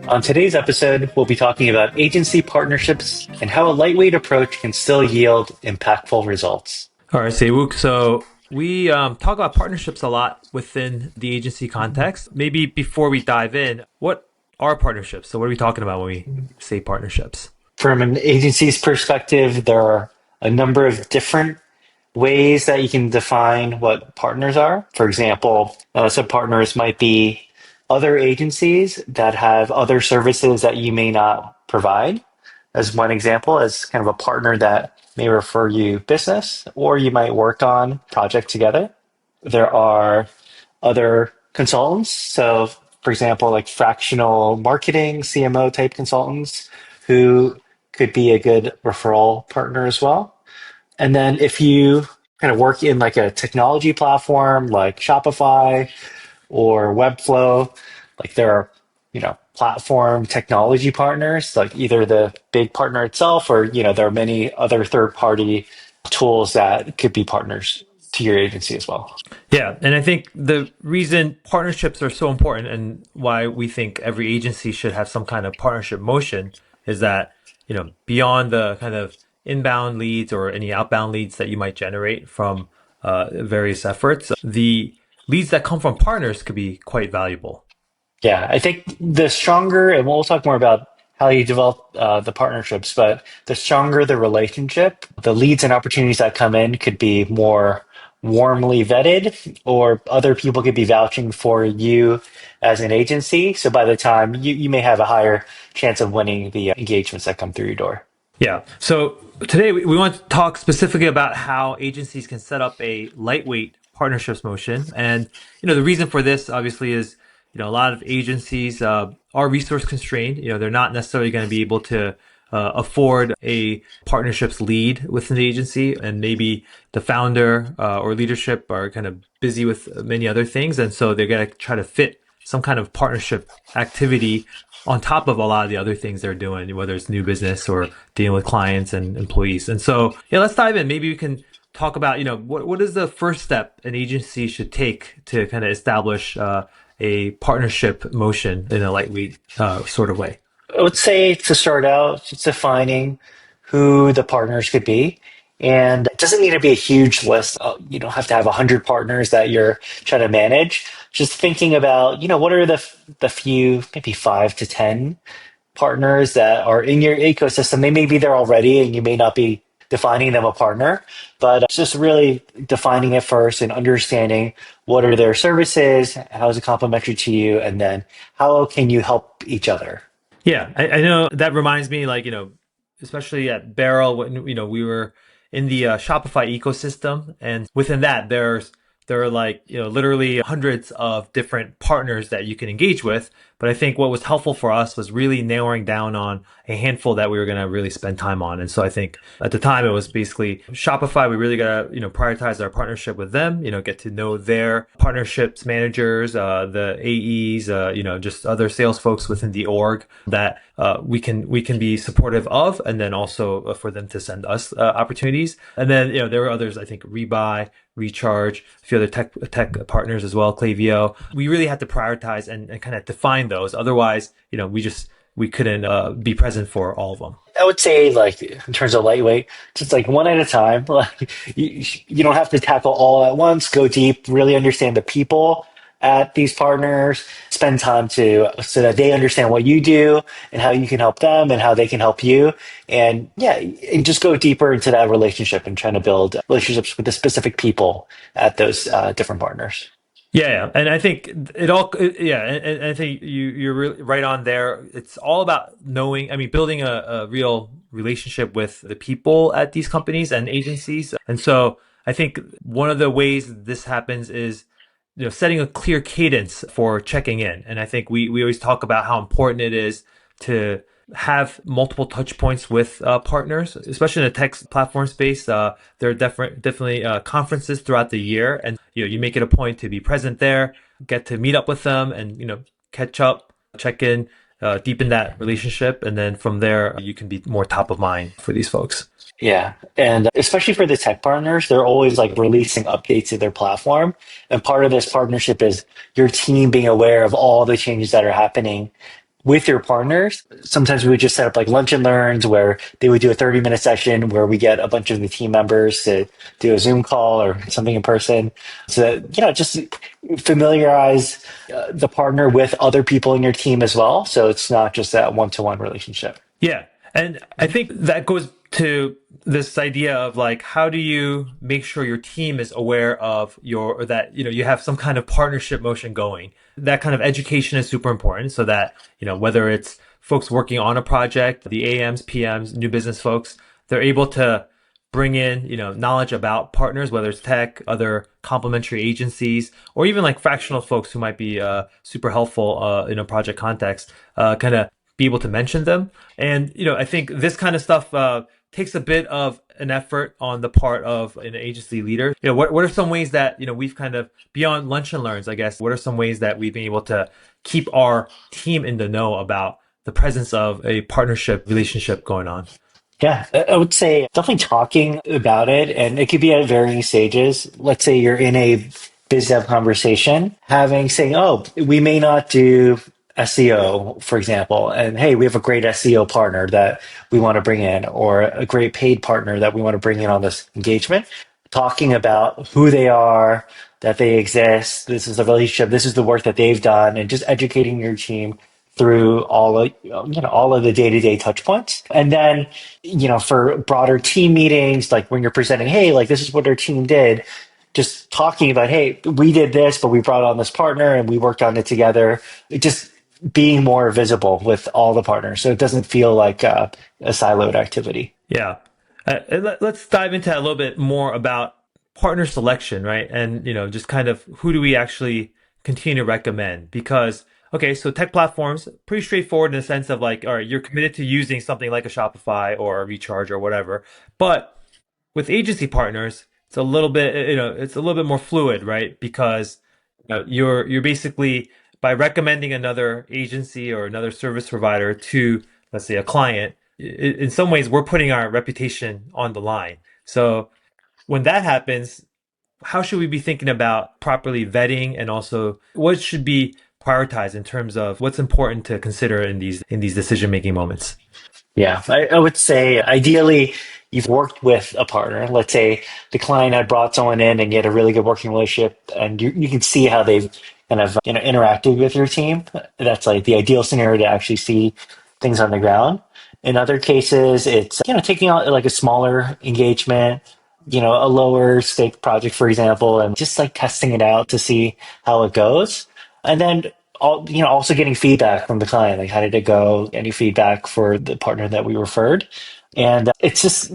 On today's episode, we'll be talking about agency partnerships and how a lightweight approach can still yield impactful results. All right, Sei-Wook. So we talk about partnerships a lot within the agency context. Maybe before we dive in, what are partnerships? So what are we talking about when we say partnerships? From an agency's perspective, there are a number of different ways that you can define what partners are. For example, some partners might be other agencies that have other services that you may not provide. As one example, as kind of a partner that may refer you business, or you might work on a project together. There are other consultants. So, for example, like fractional marketing, CMO type consultants who could be a good referral partner as well. And then if you kind of work in like a technology platform like Shopify or Webflow, like there are, platform technology partners, like either the big partner itself or, there are many other third party tools that could be partners to your agency as well. Yeah, and I think the reason partnerships are so important and why we think every agency should have some kind of partnership motion is that, beyond the kind of inbound leads or any outbound leads that you might generate from various efforts, the leads that come from partners could be quite valuable. Yeah, I think the stronger, and we'll talk more about how you develop the partnerships, but the stronger the relationship, the leads and opportunities that come in could be more warmly vetted, or other people could be vouching for you as an agency. So by the time you may have a higher chance of winning the engagements that come through your door. Yeah. So today we want to talk specifically about how agencies can set up a lightweight partnerships motion. And, the reason for this obviously is, a lot of agencies are resource constrained. They're not necessarily going to be able to afford a partnerships lead within the agency. And maybe the founder or leadership are kind of busy with many other things. And so they're going to try to fit some kind of partnership activity on top of a lot of the other things they're doing, whether it's new business or dealing with clients and employees. And so, yeah, let's dive in. Maybe we can talk about, what is the first step an agency should take to kind of establish a partnership motion in a lightweight sort of way. I would say to start out, just defining who the partners could be. And it doesn't need to be a huge list. You don't have to have 100 partners that you're trying to manage. Just thinking about, what are the few, maybe 5 to 10 partners that are in your ecosystem. They may be there already and you may not be defining them a partner, but it's just really defining it first and understanding what are their services, how is it complementary to you, and then how can you help each other. Yeah, I know that reminds me, like, especially at Barrel, when, we were in the Shopify ecosystem. And within that, there are like, literally hundreds of different partners that you can engage with. But I think what was helpful for us was really narrowing down on a handful that we were going to really spend time on. And so I think at the time it was basically Shopify. We really got to, prioritize our partnership with them, get to know their partnerships managers, the AEs, just other sales folks within the org that we can be supportive of, and then also for them to send us opportunities. And then, there were others, I think Rebuy, Recharge, a few other tech partners as well, Klaviyo. We really had to prioritize and kind of define those. Otherwise, we couldn't be present for all of them. I would say, like, in terms of lightweight, just like one at a time. Like, you don't have to tackle all at once. Go deep, really understand the people at these partners, spend time so that they understand what you do and how you can help them and how they can help you. And yeah, and just go deeper into that relationship and trying to build relationships with the specific people at those different partners. Yeah, and I think and I think you're really right on there. It's all about building a real relationship with the people at these companies and agencies. And so I think one of the ways this happens is, setting a clear cadence for checking in. And I think we always talk about how important it is to have multiple touch points with partners, especially in the tech platform space. There are definitely conferences throughout the year, and you make it a point to be present there, get to meet up with them, and catch up, check in, deepen that relationship, and then from there you can be more top of mind for these folks. Yeah. And especially for the tech partners, they're always like releasing updates to their platform. And part of this partnership is your team being aware of all the changes that are happening with your partners. Sometimes we would just set up like lunch and learns where they would do a 30-minute session where we get a bunch of the team members to do a Zoom call or something in person. So that, just familiarize the partner with other people in your team as well. So it's not just that one-to-one relationship. Yeah. And I think that goes to this idea of like, how do you make sure your team is aware of or that, you have some kind of partnership motion going? That kind of education is super important so that, whether it's folks working on a project, the AMs, PMs, new business folks, they're able to bring in, knowledge about partners, whether it's tech, other complementary agencies, or even like fractional folks who might be super helpful in a project context, kind of be able to mention them. And, I think this kind of stuff takes a bit of an effort on the part of an agency leader. What are some ways that, we've kind of beyond lunch and learns, I guess, what are some ways that we've been able to keep our team in the know about the presence of a partnership relationship going on? Yeah, I would say definitely talking about it, and it could be at varying stages. Let's say you're in a biz dev conversation, saying, "Oh, we may not do SEO, for example, and hey, we have a great SEO partner that we want to bring in, or a great paid partner that we want to bring in on this engagement." Talking about who they are, that they exist, this is the relationship, this is the work that they've done, and just educating your team through all of the day-to-day touch points. And then, for broader team meetings, like when you're presenting, hey, like this is what our team did, just talking about, hey, we did this, but we brought on this partner and we worked on it together. Just being more visible with all the partners so it doesn't feel like a siloed activity. Yeah. Let's dive into a little bit more about partner selection, right? And, just kind of who do we actually continue to recommend? Because, okay, so tech platforms, pretty straightforward in the sense of like, all right, you're committed to using something like a Shopify or a Recharge or whatever. But with agency partners, it's a little bit, it's a little bit more fluid, right? Because you're basically by recommending another agency or another service provider to, let's say, a client, in some ways we're putting our reputation on the line. So when that happens, how should we be thinking about properly vetting and also what should be prioritized in terms of what's important to consider in these decision making moments? Yeah, I would say ideally you've worked with a partner. Let's say the client had brought someone in and you had a really good working relationship, and you can see how they've kind of interacted with your team. That's like the ideal scenario to actually see things on the ground. In other cases, it's taking out like a smaller engagement, a lower stake project, for example, and just like testing it out to see how it goes. And then also getting feedback from the client, like how did it go? Any feedback for the partner that we referred? And it's just,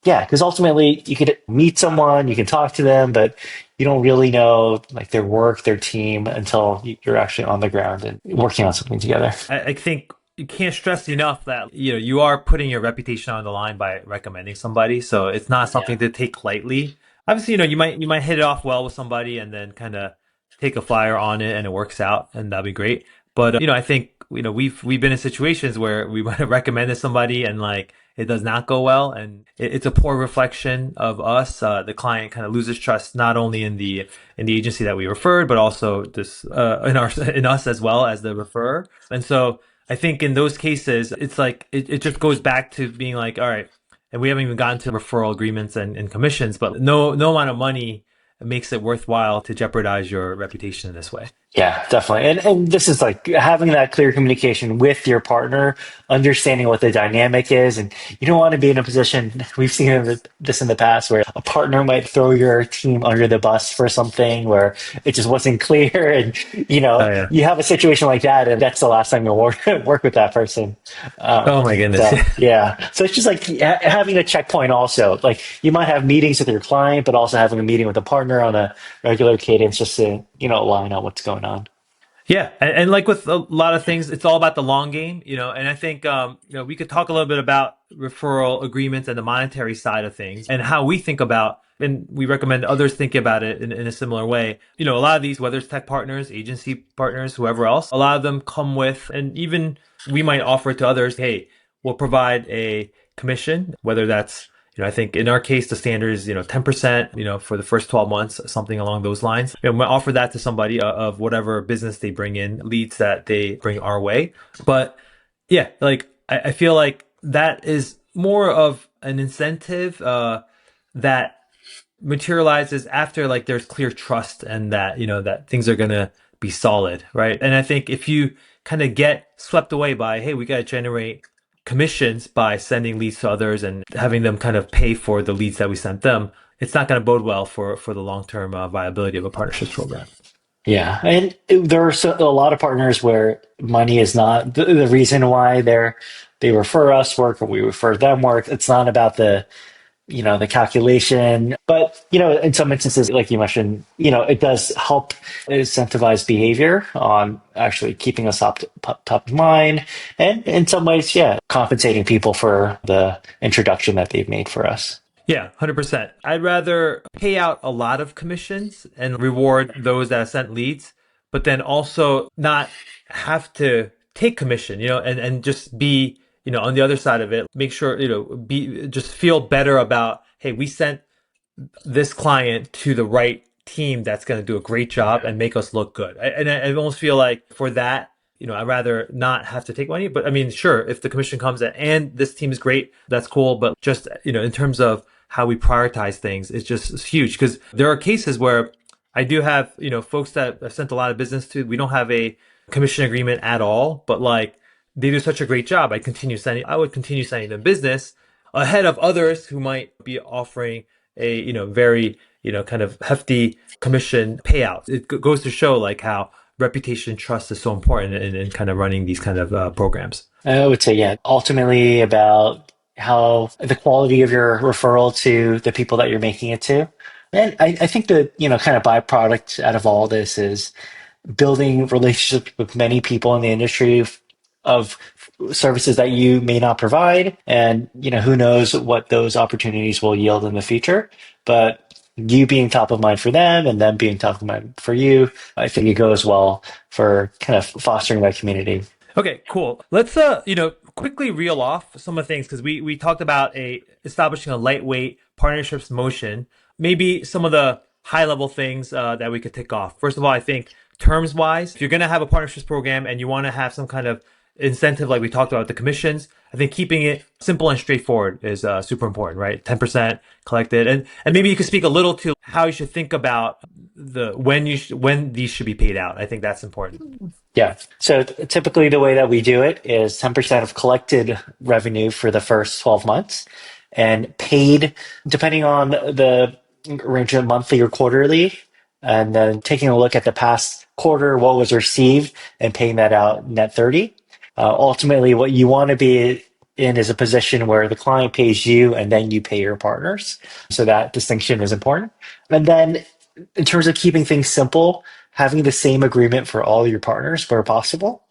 yeah, because ultimately you could meet someone, you can talk to them, but you don't really know like their work, their team until you're actually on the ground and working on something together. I think you can't stress enough that you are putting your reputation on the line by recommending somebody. So it's not something to take lightly. Obviously, you might hit it off well with somebody and then kind of take a flyer on it and it works out and that'd be great. But I think we've been in situations where we might have recommended somebody and like it does not go well, and it's a poor reflection of us. The client kind of loses trust not only in the agency that we referred, but also this in us as well as the referrer. And so I think in those cases, it's like it just goes back to being like, all right, and we haven't even gotten to referral agreements and commissions, but no amount of money makes it worthwhile to jeopardize your reputation in this way. Yeah, definitely. And this is like having that clear communication with your partner, understanding what the dynamic is. And you don't want to be in a position, we've seen this in the past, where a partner might throw your team under the bus for something where it just wasn't clear. And, Oh yeah. you have a situation like that, and that's the last time you'll work with that person. Oh my goodness. So, yeah. So it's just like having a checkpoint also. Like you might have meetings with your client, but also having a meeting with a partner on a regular cadence just to, align on what's going on. Yeah, and like with a lot of things, it's all about the long game, And I think we could talk a little bit about referral agreements and the monetary side of things, and how we think about, and we recommend others think about it in a similar way. A lot of these, whether it's tech partners, agency partners, whoever else, a lot of them come with, and even we might offer it to others. Hey, we'll provide a commission, whether that's I think in our case, the standard is, 10%, for the first 12 months, something along those lines. And we offer that to somebody of whatever business they bring in, leads that they bring our way. But yeah, like I feel like that is more of an incentive, that materializes after like there's clear trust and that that things are gonna be solid, right? And I think if you kind of get swept away by, hey, we gotta generate commissions by sending leads to others and having them kind of pay for the leads that we sent them, it's not going to bode well for the long term viability of a partnerships program. Yeah, and there are a lot of partners where money is not the reason why they refer us work or we refer them work. It's not about the calculation, but in some instances, like you mentioned, it does help incentivize behavior on actually keeping us top of mind, and in some ways, yeah, compensating people for the introduction that they've made for us. Yeah, 100%. I'd rather pay out a lot of commissions and reward those that sent leads, but then also not have to take commission, and just be, on the other side of it, make sure, just feel better about, hey, we sent this client to the right team that's going to do a great job and make us look good. I almost feel like for that, I'd rather not have to take money. But I mean, sure, if the commission comes at, and this team is great, that's cool. But just, in terms of how we prioritize things, it's huge because there are cases where I do have, folks that I've sent a lot of business to. We don't have a commission agreement at all, but like they do such a great job. I would continue sending them business ahead of others who might be offering a very kind of hefty commission payout. It goes to show like how reputation trust is so important in kind of running these kind of programs. I would say, yeah, ultimately about how the quality of your referral to the people that you're making it to. And I think the, kind of byproduct out of all this is building relationships with many people in the industry of services that you may not provide. And, who knows what those opportunities will yield in the future. But you being top of mind for them and them being top of mind for you, I think it goes well for kind of fostering that community. Okay, cool. Let's quickly reel off some of the things because we talked about establishing a lightweight partnerships motion. Maybe some of the high level things that we could tick off. First of all, I think terms wise, if you're going to have a partnerships program and you want to have some kind of incentive like we talked about the commissions, I think keeping it simple and straightforward is super important, right? 10% collected, and maybe you could speak a little to how you should think about when these should be paid out. I think that's important. Yeah. So typically the way that we do it is 10% of collected revenue for the first 12 months and paid depending on the arrangement monthly or quarterly. And then taking a look at the past quarter, what was received and paying that out net 30. Ultimately, what you want to be in is a position where the client pays you and then you pay your partners. So that distinction is important. And then in terms of keeping things simple, having the same agreement for all your partners where possible,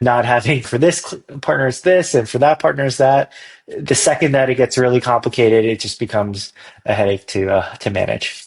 not having for this partner is this and for that partner is that. The second that it gets really complicated, it just becomes a headache to manage.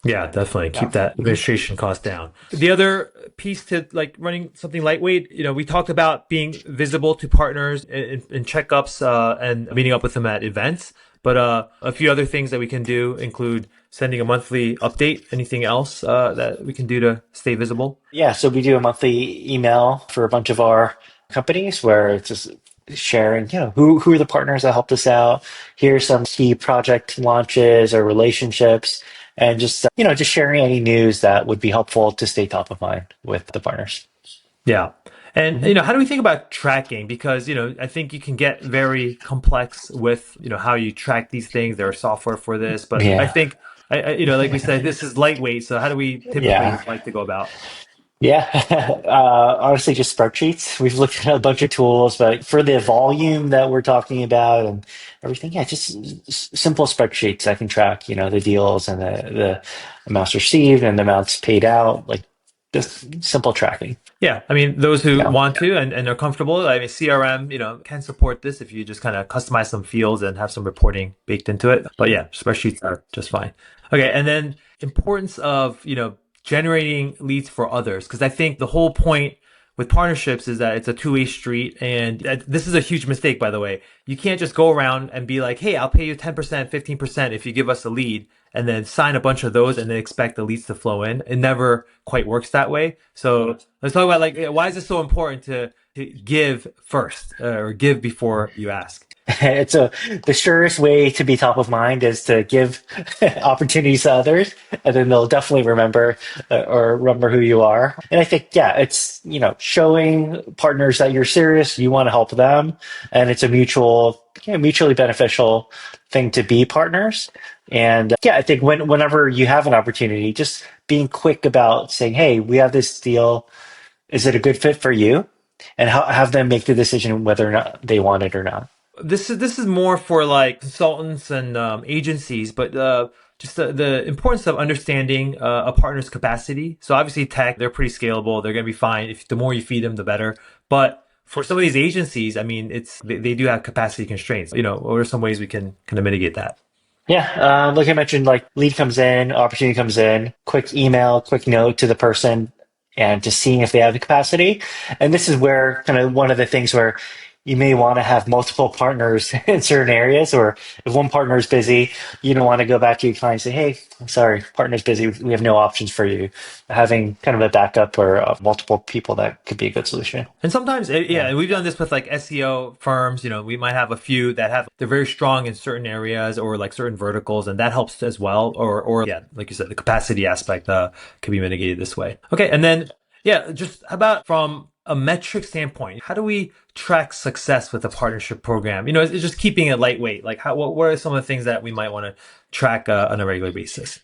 Yeah, definitely Yeah. keep that administration cost down. The other piece to like running something lightweight, we talked about being visible to partners in checkups and meeting up with them at events. But a few other things that we can do include sending a monthly update. Anything else that we can do to stay visible? Yeah, so we do a monthly email for a bunch of our companies where it's just sharing, who are the partners that helped us out. Here's some key project launches or relationships, and just sharing any news that would be helpful to stay top of mind with the partners. Yeah. And, Mhm. how do we think about tracking? Because, I think you can get very complex with, how you track these things. There are software for this, but I Yeah. think, like we said, this is lightweight. So how do we typically Yeah. like to go about? Yeah, honestly, just spreadsheets. We've looked at a bunch of tools, but for the volume that we're talking about and everything, yeah, just simple spreadsheets I can track, the deals and the amounts received and the amounts paid out, like just simple tracking. Yeah. I mean, those who Yeah. want to and are comfortable, I mean, CRM, can support this if you just kind of customize some fields and have some reporting baked into it. But yeah, spreadsheets are just fine. Okay. And then importance of, generating leads for others. Cause I think the whole point with partnerships is that it's a two-way street. And this is a huge mistake, by the way. You can't just go around and be like, hey, I'll pay you 10%, 15% if you give us a lead, and then sign a bunch of those and then expect the leads to flow in. It never quite works that way. So let's talk about like, why is it so important to give first or give before you ask? It's the surest way to be top of mind is to give opportunities to others, and then they'll definitely remember or remember who you are. And I think, yeah, it's showing partners that you're serious, you want to help them, and it's a mutually beneficial thing to be partners. And yeah, I think whenever you have an opportunity, just being quick about saying, "Hey, we have this deal. Is it a good fit for you?" And have them make the decision whether or not they want it or not. This is more for like consultants and agencies, but just the importance of understanding a partner's capacity. So obviously, tech they're pretty scalable. They're going to be fine. If the more you feed them, the better. But for some of these agencies, I mean, they do have capacity constraints. What are some ways we can kind of mitigate that? Yeah, like I mentioned, like lead comes in, opportunity comes in, quick email, quick note to the person, and just seeing if they have the capacity. And this is where kind of one of the things where you may want to have multiple partners in certain areas, or if one partner is busy, you don't want to go back to your client and say, "Hey, I'm sorry, partner's busy. We have no options for you." Having kind of a backup or multiple people that could be a good solution. And sometimes, yeah, Yeah. and we've done this with like SEO firms. We might have a few that they're very strong in certain areas or like certain verticals, and that helps as well. Or yeah, like you said, the capacity aspect can be mitigated this way. Okay, and then yeah, just how about from a metric standpoint, how do we track success with a partnership program? It's just keeping it lightweight. Like, what are some of the things that we might want to track on a regular basis?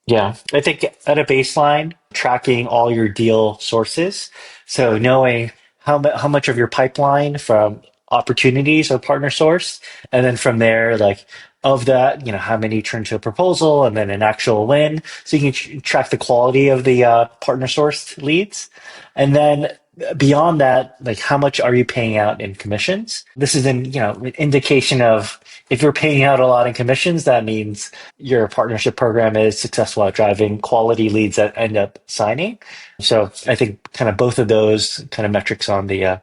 Yeah, I think at a baseline, tracking all your deal sources. So knowing how much of your pipeline from opportunities or partner source, and then from there, like of that, how many turn to a proposal and then an actual win. So you can track the quality of the partner sourced leads, and then beyond that, like how much are you paying out in commissions? This is an indication of if you're paying out a lot in commissions, that means your partnership program is successful at driving quality leads that end up signing. So I think kind of both of those kind of metrics on the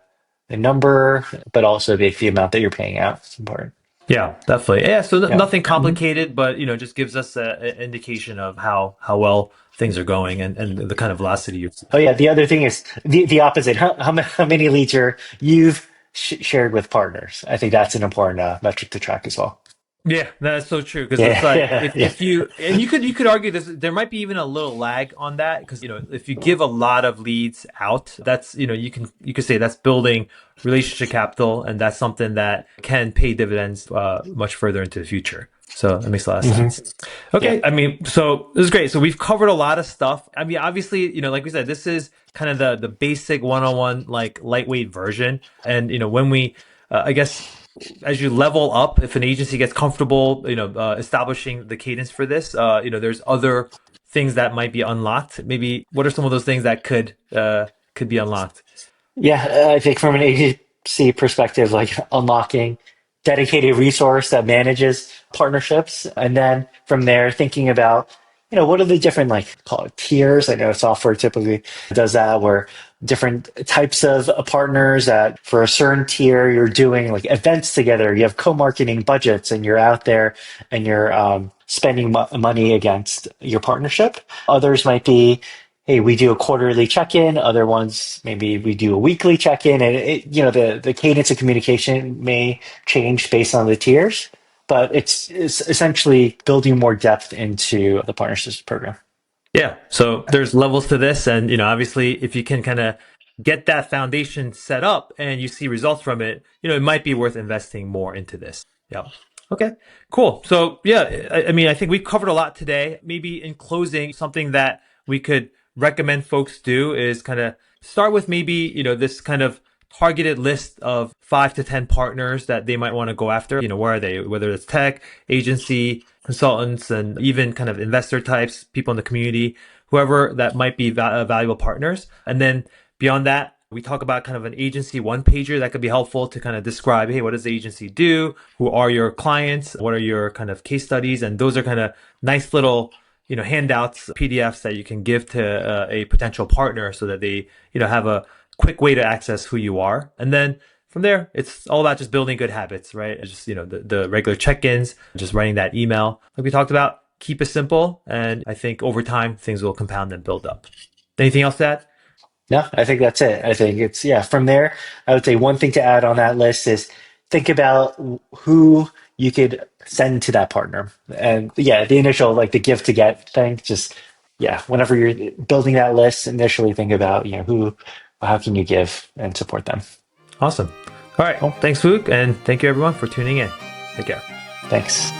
number, but also the amount that you're paying out is important. Yeah, definitely. Yeah, so Yeah. nothing complicated, but just gives us an indication of how well things are going and the kind of velocity you. Oh yeah, the other thing is the opposite. How many leads you've shared with partners? I think that's an important metric to track as well. Yeah, that's so true because it's Yeah, like yeah, yeah. if you and you could argue this there might be even a little lag on that because if you give a lot of leads out, that's you could say that's building relationship capital and that's something that can pay dividends much further into the future. So that makes a lot of Hmm. sense. Yeah. Okay, I mean, so this is great. So we've covered a lot of stuff. I mean, obviously, like we said, this is kind of the basic one-on-one like lightweight version, and when we I guess as you level up, if an agency gets comfortable, establishing the cadence for this, there's other things that might be unlocked. Maybe what are some of those things that could be unlocked? Yeah, I think from an agency perspective, like unlocking dedicated resource that manages partnerships, and then from there thinking about, what are the different like call it tiers? I know software typically does that, where different types of partners that for a certain tier you're doing like events together, you have co-marketing budgets, and you're out there and you're spending money against your partnership. Others might be, hey, we do a quarterly check-in. Other ones, maybe we do a weekly check-in, and the cadence of communication may change based on the tiers, but it's essentially building more depth into the partnerships program. Yeah. So there's levels to this. And, obviously, if you can kind of get that foundation set up and you see results from it, it might be worth investing more into this. Yeah. Okay. Cool. So, yeah, I mean, I think we've covered a lot today. Maybe in closing, something that we could recommend folks do is kind of start with maybe, this kind of targeted list of 5 to 10 partners that they might want to go after. Where are they? Whether it's tech, agency, consultants, and even kind of investor types, people in the community, whoever that might be valuable partners. And then beyond that, we talk about kind of an agency one pager that could be helpful to kind of describe, hey, what does the agency do? Who are your clients? What are your kind of case studies? And those are kind of nice little handouts, PDFs that you can give to a potential partner so that they have a quick way to access who you are. And then from there, it's all about just building good habits, right? It's just, the regular check-ins, just writing that email. Like we talked about, keep it simple. And I think over time, things will compound and build up. Anything else to add? No, I think that's it. I think it's, yeah, from there, I would say one thing to add on that list is think about who you could send to that partner. And yeah, the initial, like the give to get thing, just, yeah, whenever you're building that list, initially think about, how can you give and support them. Awesome. All right. Cool. Thanks, Luke. And thank you, everyone, for tuning in. Take care. Thanks.